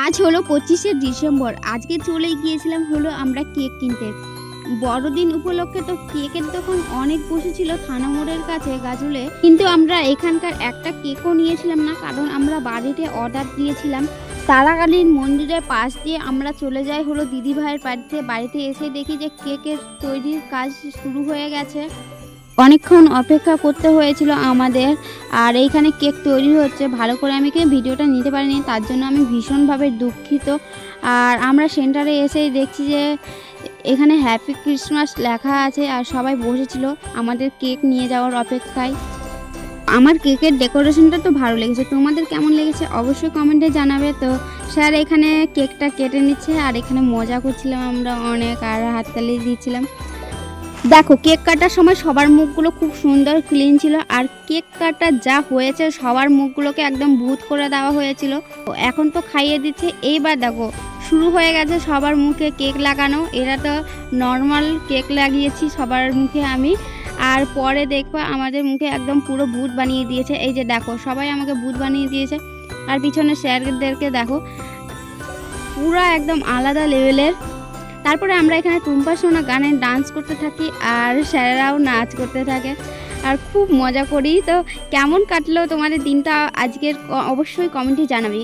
আজ হলো 25শে ডিসেম্বর। আজকে চলে গিয়েছিলাম হলো আমরা কেক কিনতে। বড়দিন উপলক্ষে তো কেকের দোকান অনেক বসেছিল থানা মোড়ের কাছে গাজলে। কিন্তু আমরা এখানকার একটা কেকও নিয়েছিলাম না, কারণ আমরা বাড়িতে অর্ডার দিয়েছিলাম। তারাকালীন মন্দিরের পাশ দিয়ে আমরা চলে যাই হলো দিদিভাইয়ের বাড়িতে। বাড়িতে এসে দেখি যে কেকের তৈরির কাজ শুরু হয়ে গেছে। অনেকক্ষণ অপেক্ষা করতে হয়েছিল আমাদের। আর এইখানে কেক তৈরি হচ্ছে, ভালো করে আমি ভিডিওটা নিতে পারিনি, তার জন্য আমি ভীষণভাবে দুঃখিত। আর আমরা সেন্টারে এসেই দেখছি যে এখানে হ্যাপি ক্রিসমাস লেখা আছে আর সবাই বসেছিল আমাদের কেক নিয়ে যাওয়ার অপেক্ষায়। আমার কেকের ডেকোরেশনটা তো ভালো লেগেছে, তোমাদের কেমন লেগেছে অবশ্যই কমেন্টে জানাবে। তো স্যার এখানে কেকটা কেটে নিচ্ছে আর এখানে মজা করছিলাম আমরা অনেক, আর হাততালি দিচ্ছিলাম। দেখো কেক কাটার সময় সবার মুখগুলো খুব সুন্দর ক্লিন ছিল, আর কেক কাটা যা হয়েছে সবার মুখগুলোকে একদম ভূত করে দেওয়া হয়েছিল। এখন তো খাইয়ে দিচ্ছে। এইবার দেখো শুরু হয়ে গেছে সবার মুখে কেক লাগানো। এরা তো নর্মাল কেক লাগিয়েছি সবার মুখে আমি, আর পরে দেখবো আমাদের মুখে একদম পুরো ভূত বানিয়ে দিয়েছে। এই যে দেখো সবাই আমাকে ভূত বানিয়ে দিয়েছে। আর পিছনে স্যারদেরকে দেখো পুরো একদম আলাদা লেভেলের। তারপরে আমরা এখানে টুম্পা সোনা গানে ডান্স করতে থাকি আর স্যারেরাও নাচ করতে থাকে আর খুব মজা করি। তো কেমন কাটলো তোমাদের দিনটা আজকের অবশ্যই কমেন্টে জানাবে।